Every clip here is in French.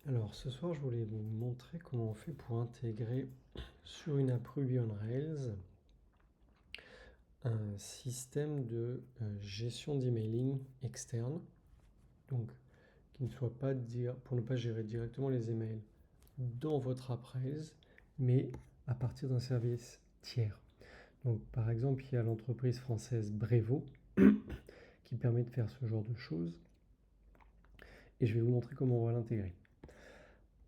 Alors ce soir je voulais vous montrer comment on fait pour intégrer sur une app Ruby on Rails un système de gestion d'emailing externe, donc qui ne soit pas pour ne pas gérer directement les emails dans votre app Rails, mais à partir d'un service tiers. Donc par exemple il y a l'entreprise française Brevo qui permet de faire ce genre de choses et je vais vous montrer comment on va l'intégrer.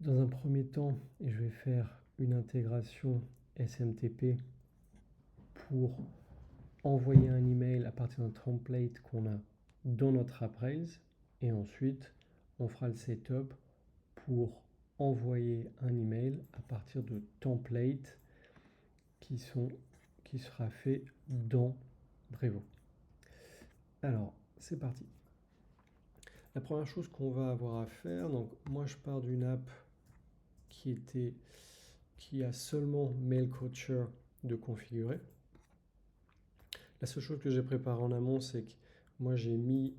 Dans un premier temps, je vais faire une intégration SMTP pour envoyer un email à partir d'un template qu'on a dans notre app Rails. Et ensuite, on fera le setup pour envoyer un email à partir de templates qui sera fait dans Brevo. Alors, c'est parti. La première chose qu'on va avoir à faire, donc moi je pars d'une app qui a seulement Mailcoacher de configurer. La seule chose que j'ai préparée en amont, c'est que moi j'ai mis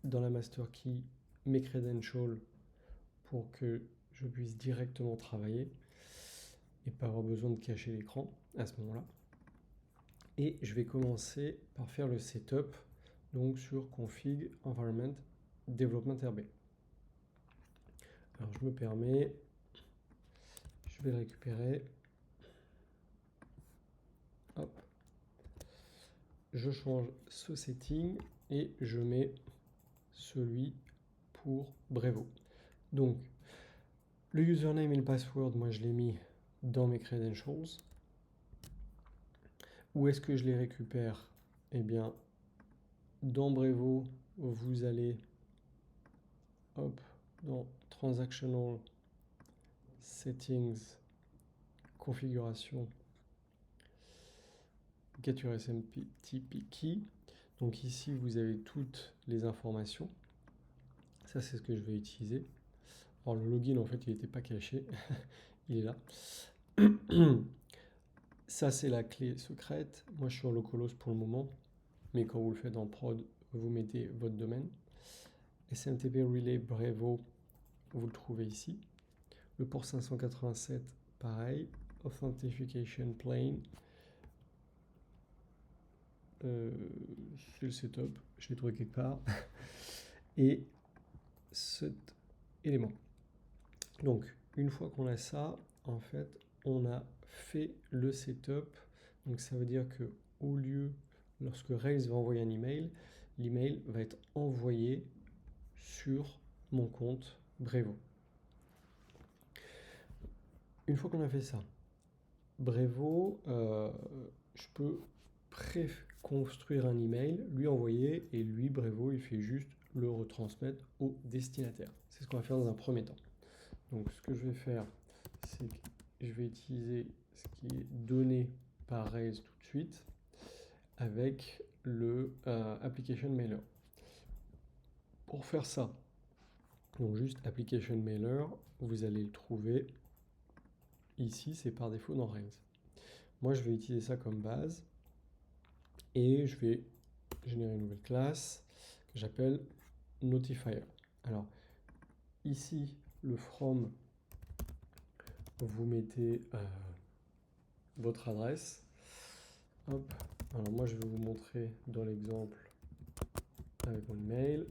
dans la master key mes credentials pour que je puisse directement travailler et pas avoir besoin de cacher l'écran à ce moment-là. Et je vais commencer par faire le setup donc sur config environment development RB. Alors je me permets, je vais le récupérer. Hop. Je change ce setting et je mets celui pour Brevo. Donc, le username et le password, moi je l'ai mis dans mes credentials. Où est-ce que je les récupère? Eh bien, dans Brevo, vous allez dans Transactional Settings, Configuration, Get your SMTP Key. Donc ici, vous avez toutes les informations. Ça, c'est ce que je vais utiliser. Alors le login, en fait, il n'était pas caché. Il est là. Ça, c'est la clé secrète. Moi, je suis en localhost pour le moment. Mais quand vous le faites en prod, vous mettez votre domaine. SMTP Relay Brevo, vous le trouvez ici. Le port 587, pareil. Authentication Plane. C'est le setup. Je l'ai trouvé quelque part. Et cet élément. Donc, une fois qu'on a ça, en fait, on a fait le setup. Donc, ça veut dire que au lieu, lorsque Rails va envoyer un email, l'email va être envoyé sur mon compte Brevo. Une fois qu'on a fait ça, Brevo, je peux pré-construire un email, lui envoyer, et lui, Brevo, il fait juste le retransmettre au destinataire. C'est ce qu'on va faire dans un premier temps. Donc ce que je vais faire, c'est que je vais utiliser ce qui est donné par Rails tout de suite avec le application mailer. Pour faire ça, donc juste application mailer, vous allez le trouver ici, c'est par défaut dans Rails. Moi, je vais utiliser ça comme base et je vais générer une nouvelle classe que j'appelle notifier. Alors ici, le from, vous mettez votre adresse. Hop. Alors moi, je vais vous montrer dans l'exemple avec mon email.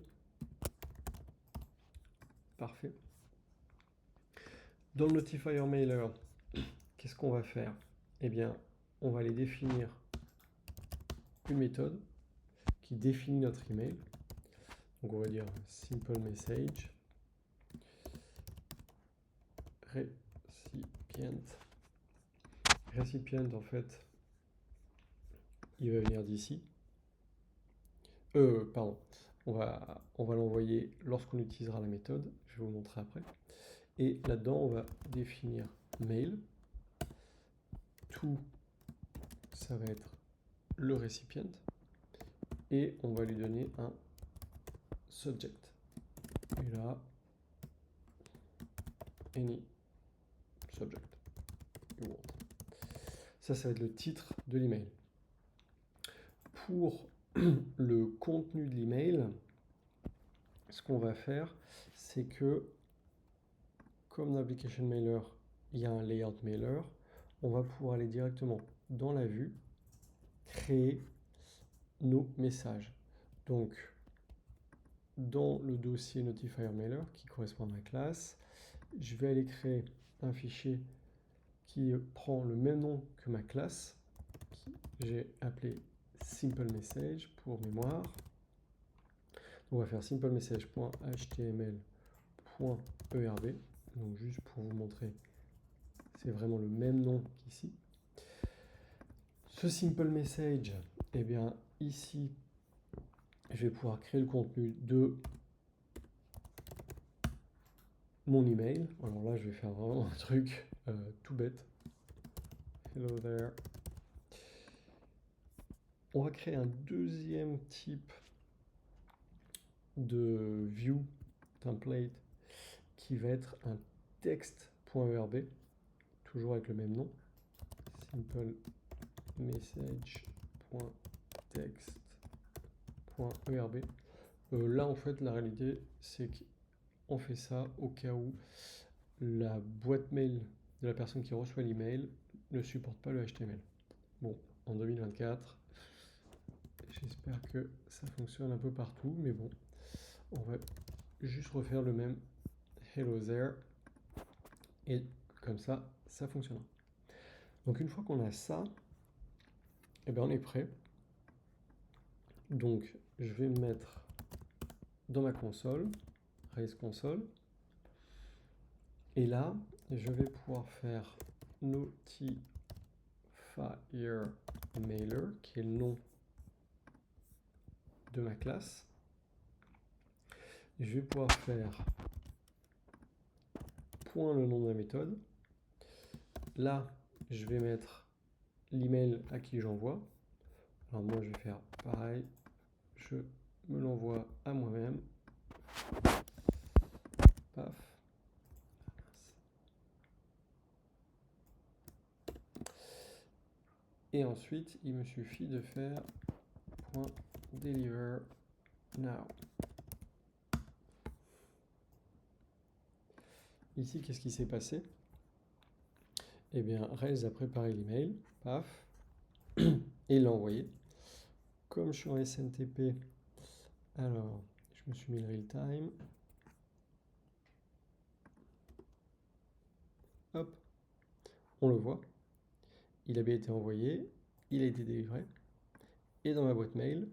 Parfait. Dans le notifier mailer, qu'est-ce qu'on va faire? Eh bien, on va aller définir une méthode qui définit notre email. Donc on va dire simple message recipient. Recipient, en fait, il va venir d'ici. Pardon. On va l'envoyer lorsqu'on utilisera la méthode. Je vais vous montrer après. Et là-dedans, on va définir mail. Tout, ça va être le récipient. Et on va lui donner un subject. Et là, any subject you want. Ça va être le titre de l'email. Pour le contenu de l'email, ce qu'on va faire, c'est que comme dans Application Mailer, il y a un layout mailer, on va pouvoir aller directement dans la vue, créer nos messages. Donc, dans le dossier Notifier Mailer qui correspond à ma classe, je vais aller créer un fichier qui prend le même nom que ma classe, que j'ai appelé Simple Message pour mémoire. On va faire simplemessage.html.erb, donc juste pour vous montrer, c'est vraiment le même nom qu'ici. Ce simple message, eh bien ici, je vais pouvoir créer le contenu de mon email. Alors là, je vais faire vraiment un truc tout bête. Hello there. On va créer un deuxième type de view template qui va être un text.erb, toujours avec le même nom. Simple message.text.erb. Là, en fait, la réalité, c'est qu'on fait ça au cas où la boîte mail de la personne qui reçoit l'email ne supporte pas le HTML. Bon, en 2024, j'espère que ça fonctionne un peu partout, mais bon, on va juste refaire le même hello there, et comme ça, ça fonctionnera. Donc une fois qu'on a ça, eh bien on est prêt. Donc je vais me mettre dans ma console, Rails Console, et là, je vais pouvoir faire Notifier Mailer, qui est le nom de ma classe. Je vais pouvoir faire point le nom de la méthode. Là, je vais mettre l'email à qui j'envoie. Alors moi, je vais faire pareil. Je me l'envoie à moi-même. Paf. Et ensuite, il me suffit de faire .deliver now. Ici, qu'est-ce qui s'est passé? Eh bien, Rails a préparé l'email, paf, et l'a envoyé. Comme je suis en SNTP, alors, je me suis mis le real time. Hop, on le voit. Il a bien été envoyé, il a été délivré. Et dans ma boîte mail,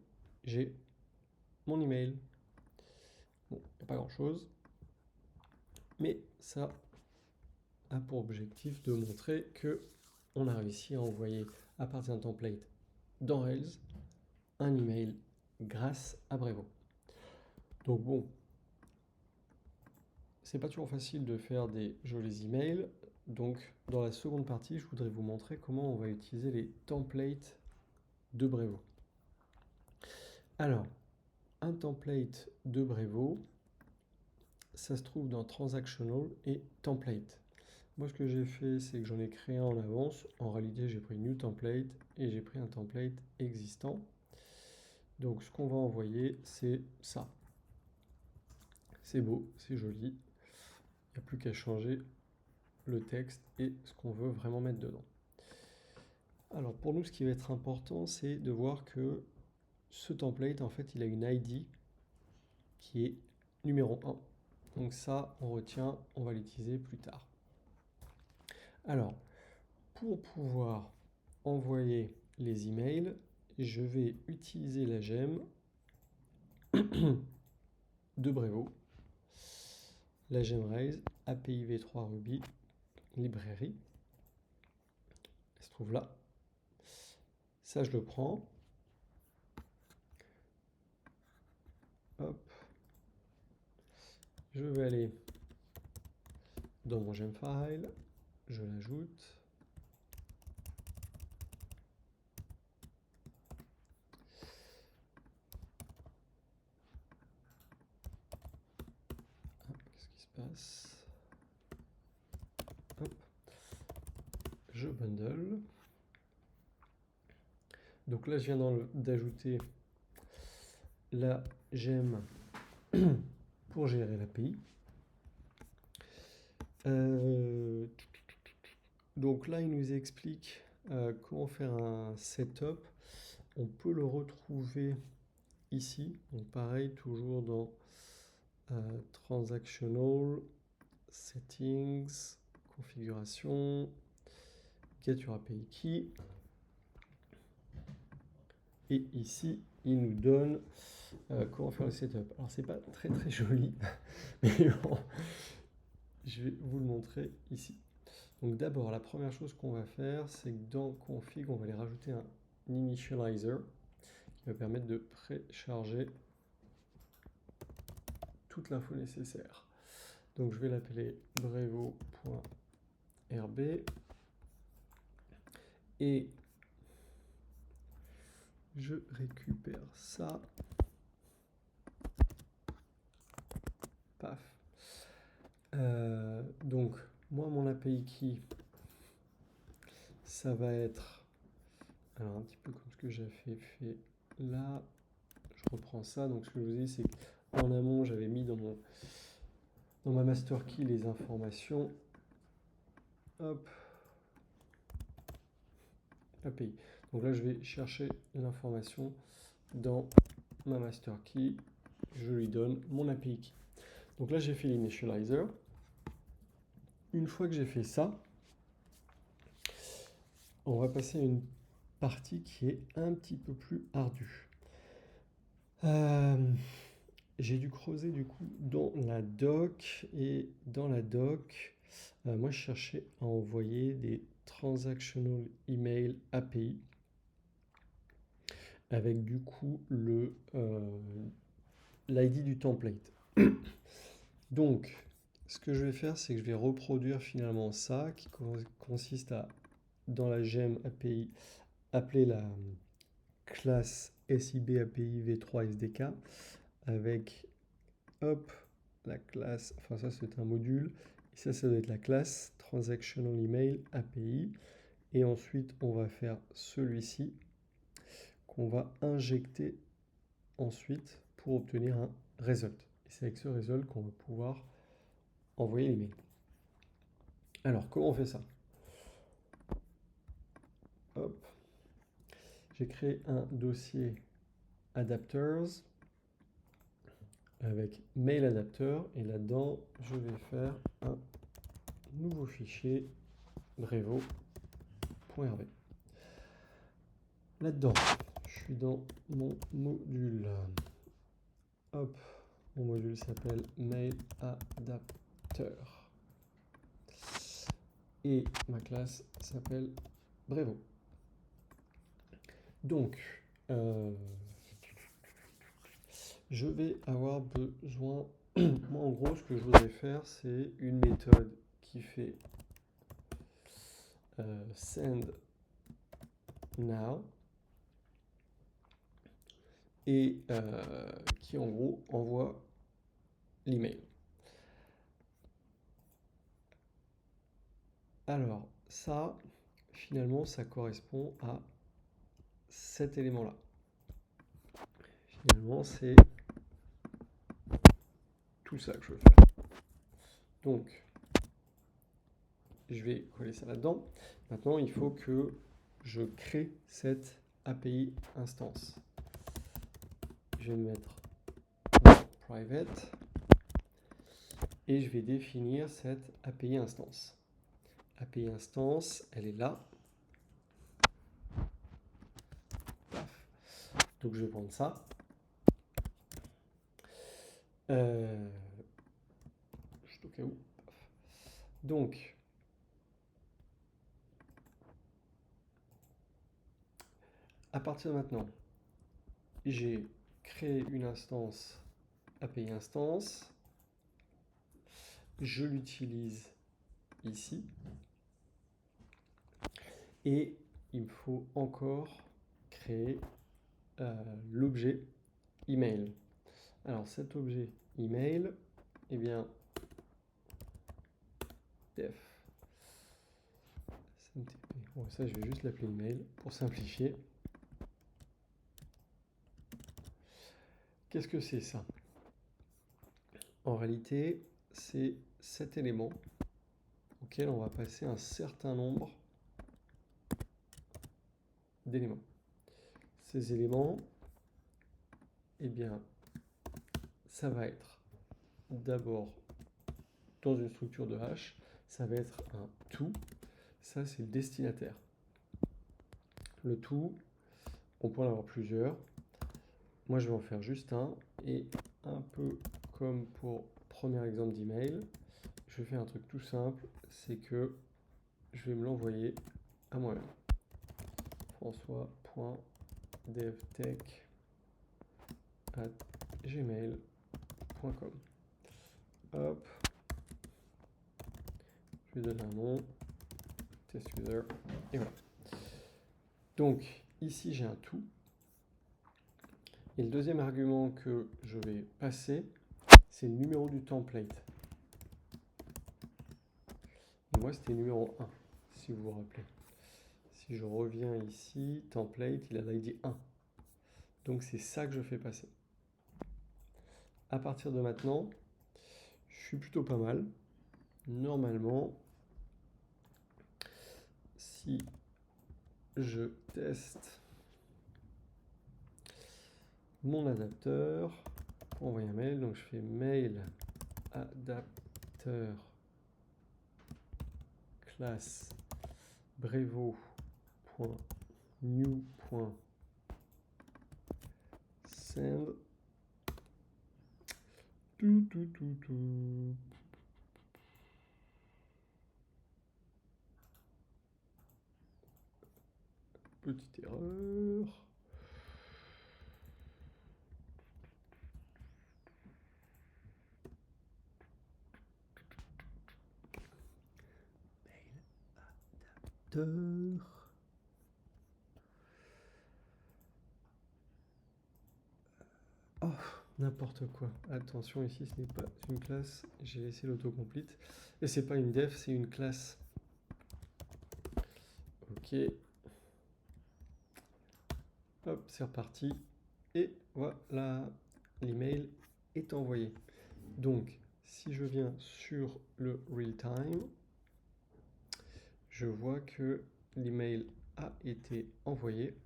j'ai mon email. Bon, il n'y a pas grand-chose. Mais ça a pour objectif de montrer que on a réussi à envoyer à partir d'un template dans Rails un email grâce à Brevo. Donc bon, c'est pas toujours facile de faire des jolis emails. Donc dans la seconde partie, je voudrais vous montrer comment on va utiliser les templates de Brevo. Alors, un template de Brevo, ça se trouve dans Transactional et Template. Moi, ce que j'ai fait, c'est que j'en ai créé un en avance. En réalité, j'ai pris New Template et j'ai pris un template existant. Donc, ce qu'on va envoyer, c'est ça. C'est beau, c'est joli. Il n'y a plus qu'à changer le texte et ce qu'on veut vraiment mettre dedans. Alors, pour nous, ce qui va être important, c'est de voir que ce template, en fait, il a une ID qui est numéro 1. Donc ça, on retient, on va l'utiliser plus tard. Alors, pour pouvoir envoyer les emails, je vais utiliser la gemme de Brevo, la gemme Rails API v3 Ruby librairie. Elle se trouve là. Ça, je le prends. Hop. Je vais aller dans mon gem file, je l'ajoute. Qu'est-ce qui se passe? Hop. Je bundle. Donc là, je viens d'ajouter la gemme pour gérer l'API. Euh, donc là, il nous explique comment faire un setup. On peut le retrouver ici. Donc pareil, toujours dans Transactional, Settings, Configuration, Get Your API Key. Et ici, il nous donne comment faire le setup. Alors, c'est pas très très joli, mais bon, je vais vous le montrer ici. Donc d'abord, la première chose qu'on va faire, c'est que dans config, on va aller rajouter un initializer qui va permettre de précharger toute l'info nécessaire. Donc je vais l'appeler brevo.rb et je récupère ça. Paf. Donc moi, mon API key, ça va être, alors un petit peu comme ce que j'ai fait là. Je reprends ça. Donc ce que je vous dis, c'est qu'en amont, j'avais mis dans ma master key les informations. Hop. API. Donc là, je vais chercher l'information dans ma master key. Je lui donne mon API key. Donc là, j'ai fait l'initializer. Une fois que j'ai fait ça, on va passer à une partie qui est un petit peu plus ardue. J'ai dû creuser du coup dans la doc, et dans la doc, moi je cherchais à envoyer des transactional email API avec du coup l'ID du template. Donc ce que je vais faire, c'est que je vais reproduire finalement ça qui consiste à, dans la gem API, appeler la classe SIB API V3 SDK avec hop la classe, enfin ça c'est un module, et ça doit être la classe Transactional Email API, et ensuite on va faire celui-ci qu'on va injecter ensuite pour obtenir un result. Et c'est avec ce result qu'on va pouvoir envoyer l'email. Alors comment on fait ça? Hop, j'ai créé un dossier adapters avec mail adapter, et là-dedans je vais faire un nouveau fichier brevo.rb. Là-dedans, je suis dans mon module. Hop, mon module s'appelle mail adapter. Et ma classe s'appelle Brevo. Donc, je vais avoir besoin. Moi, en gros, ce que je voudrais faire, c'est une méthode qui fait send now et qui en gros envoie l'email. Alors ça, finalement, ça correspond à cet élément-là. Finalement, c'est tout ça que je veux faire. Donc, je vais coller ça là-dedans. Maintenant, il faut que je crée cette API instance. Je vais mettre private et je vais définir cette API instance. API instance, elle est là. Paf. Donc je vais prendre ça. Juste au cas où. Donc, à partir de maintenant, j'ai créé une instance API instance. Je l'utilise ici. Et il me faut encore créer l'objet email. Alors cet objet email, eh bien, def SMTP. Bon, ça, je vais juste l'appeler email pour simplifier. Qu'est-ce que c'est ça? En réalité, c'est cet élément auquel on va passer un certain nombre d'éléments. Ces éléments, eh bien, ça va être d'abord dans une structure de hash, ça va être un to, ça c'est le destinataire. Le to, on peut en avoir plusieurs. Moi je vais en faire juste un, et un peu comme pour premier exemple d'email, je vais faire un truc tout simple, c'est que je vais me l'envoyer à moi-même. François.devtech@gmail.com. Hop, je lui donne un nom, test user, et voilà. Donc ici j'ai un to. Et le deuxième argument que je vais passer, c'est le numéro du template. Et moi c'était numéro 1, si vous vous rappelez. Si je reviens ici, template, il a l'ID 1. Donc c'est ça que je fais passer. À partir de maintenant, je suis plutôt pas mal. Normalement, si je teste mon adapteur pour envoyer un mail, donc je fais mail adapteur classe brevo.new.send. Petite erreur. Mail adapteur. Oh, n'importe quoi. Attention, ici ce n'est pas une classe. J'ai laissé l'autocomplete. Et c'est pas une def, c'est une classe. Ok. Hop, c'est reparti. Et voilà, l'email est envoyé. Donc, si je viens sur le real-time, je vois que l'email a été envoyé.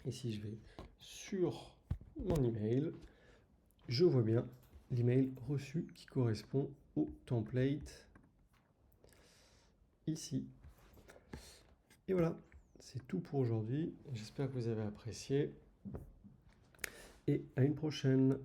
Et si je vais sur mon email, je vois bien l'email reçu qui correspond au template ici. Et voilà, c'est tout pour aujourd'hui. J'espère que vous avez apprécié. Et à une prochaine.